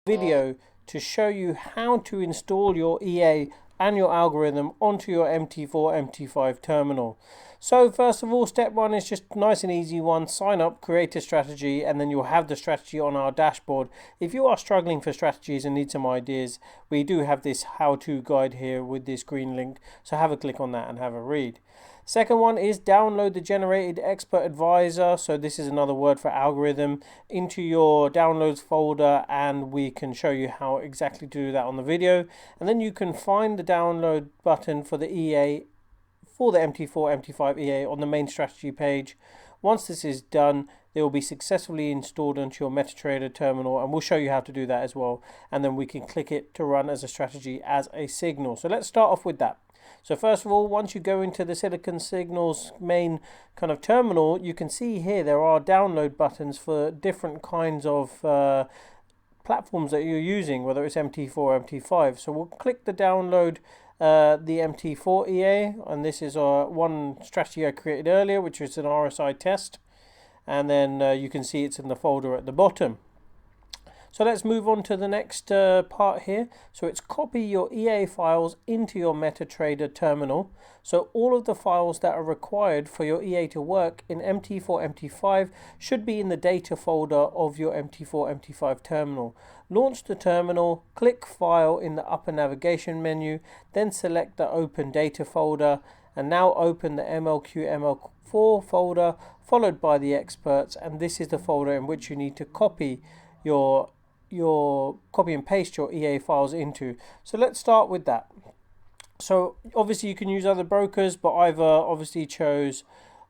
video to show you how to install your EA and your algorithm onto your MT4, MT5 terminal. So first of all, step one is just nice and easy one. Sign up, create a strategy, and then you'll have the strategy on our dashboard. If you are struggling for strategies and need some ideas, we do have this how-to guide here with this green link. So have a click on that and have a read. Second one is download the generated expert advisor. So this is another word for algorithm into your downloads folder, and we can show you how exactly to do that on the video. And then you can find the download button for the EA for the MT4, MT5 EA on the main strategy page. Once this is done, they will be successfully installed onto your MetaTrader terminal, and we'll show you how to do that as well. And then we can click it to run as a strategy as a signal. So let's start off with that. So first of all, once you go into the Silicon Signals main kind of terminal, you can see here there are download buttons for different kinds of platforms that you're using, whether it's MT4 or MT5. So we'll click the download the MT4 EA, and this is one strategy I created earlier, which is an RSI test, and then you can see it's in the folder at the bottom. So let's move on to the next part here. So it's copy your EA files into your MetaTrader terminal. So all of the files that are required for your EA to work in MT4, MT5 should be in the data folder of your MT4, MT5 terminal. Launch the terminal, click File in the upper navigation menu, then select the Open Data folder, and now open the MQ-ML4 folder followed by the experts, and this is the folder in which you need to copy copy and paste your EA files into. So let's start with that. So obviously you can use other brokers, but I've obviously chose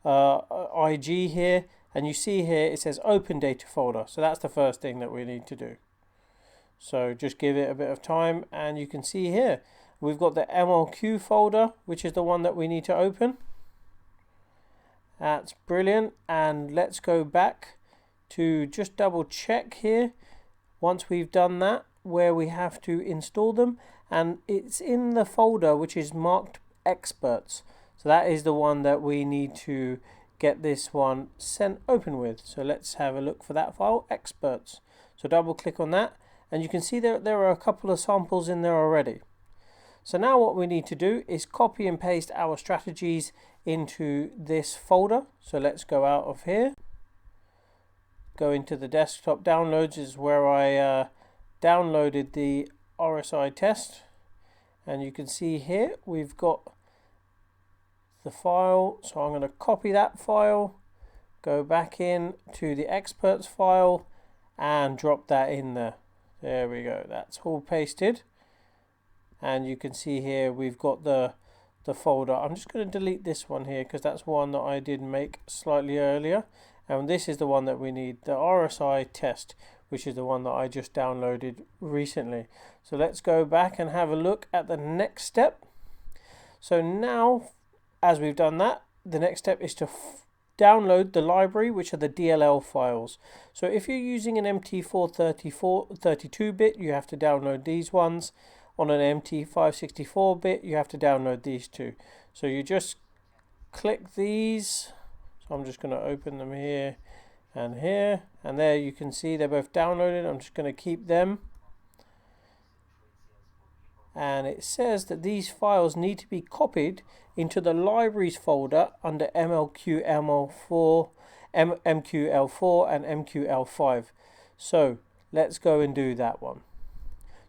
IG here, and you see here it says open data folder. So that's the first thing that we need to do. So just give it a bit of time, and you can see here we've got the MLQ folder, which is the one that we need to open. That's brilliant. And let's go back to just double check here once we've done that where we have to install them, and it's in the folder which is marked experts. So that is the one that we need to get this one sent open with. So let's have a look for that file, experts. So double click on that, and you can see there are a couple of samples in there already. So now what we need to do is copy and paste our strategies into this folder. So let's go out of here. Go into the desktop downloads is where I downloaded the RSI test, and you can see here we've got the file. So I'm going to copy that file, go back in to the experts file, and drop that in there. There we go, that's all pasted, and you can see here we've got the folder. I'm just going to delete this one here because that's one that I did make slightly earlier. And this is the one that we need, the RSI test, which is the one that I just downloaded recently. So let's go back and have a look at the next step. So now, as we've done that, the next step is to download the library, which are the DLL files. So if you're using an MT4 32-bit, you have to download these ones. On an MT5 64-bit, you have to download these two. So you just click these. So I'm just going to open them here, and there you can see they're both downloaded. I'm just going to keep them, and it says that these files need to be copied into the libraries folder under MQL Folder and MQL5. So let's go and do that one.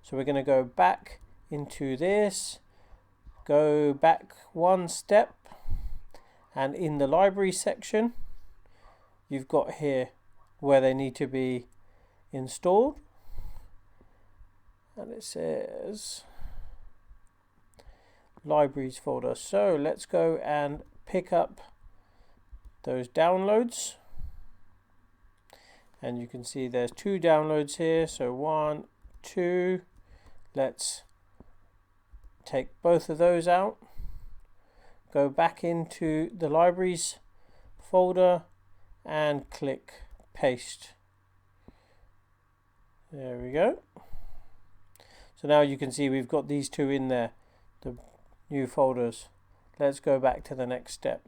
So we're going to go back into this, go back one step, and in the library section you've got here where they need to be installed, and it says libraries folder. So let's go and pick up those downloads, and you can see there's two downloads here. So 1, 2, let's take both of those out, go back into the libraries folder and click paste. There we go. So now you can see we've got these two in there, the new folders. Let's go back to the next step.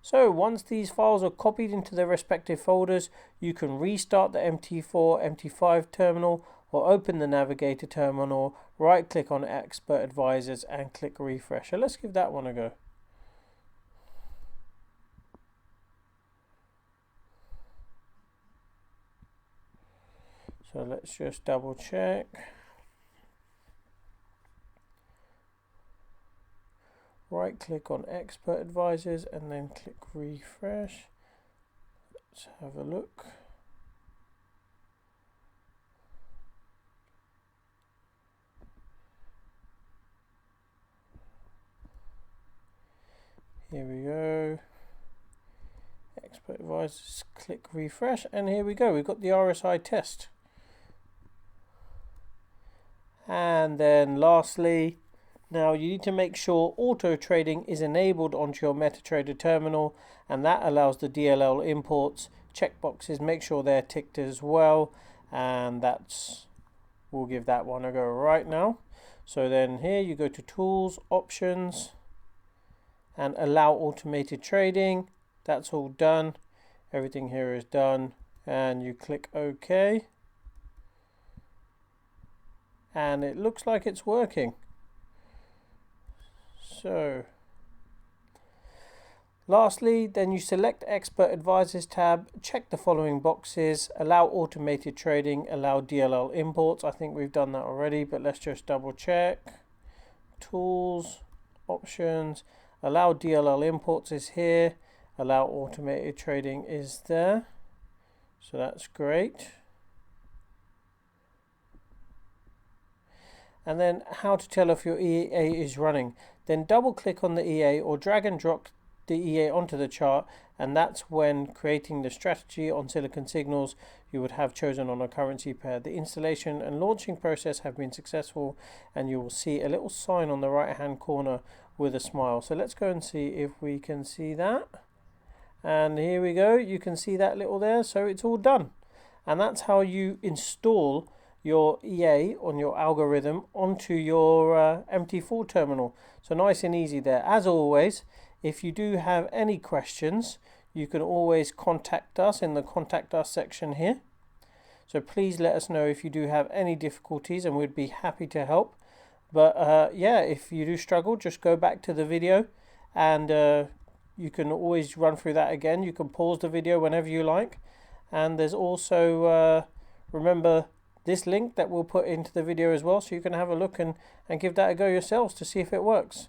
So once these files are copied into their respective folders, you can restart the MT4, MT5 terminal or open the navigator terminal, right click on expert advisors and click refresh. So let's give that one a go. So let's just double check. Right click on expert advisors and then click refresh. Let's have a look. Here we go. Expert advisors, click refresh, and here we go. We've got the RSI test. And then lastly, now you need to make sure auto trading is enabled onto your MetaTrader terminal, and that allows the DLL imports. Checkboxes, make sure they're ticked as well, and we'll give that one a go right now. So then here you go to tools, options, and allow automated trading. That's all done. Everything here is done, and you click OK. And it looks like it's working. So lastly, then you select Expert Advisors tab, check the following boxes: allow automated trading, allow DLL imports. I think we've done that already, but let's just double check. Tools, options, allow DLL imports is here, allow automated trading is there. So that's great. And then how to tell if your EA is running. Then double click on the EA or drag and drop the EA onto the chart, and that's when creating the strategy on Silicon Signals you would have chosen on a currency pair. The installation and launching process have been successful, and you will see a little sign on the right hand corner with a smile. So let's go and see if we can see that. And here we go, you can see that little there. So it's all done, and that's how you install your EA on your algorithm onto your MT4 terminal. So nice and easy there. As always, if you do have any questions, you can always contact us in the contact us section here. So please let us know if you do have any difficulties, and we'd be happy to help. But yeah, if you do struggle, just go back to the video, and you can always run through that again. You can pause the video whenever you like. And there's also, remember, this link that we'll put into the video as well, so you can have a look and give that a go yourselves to see if it works.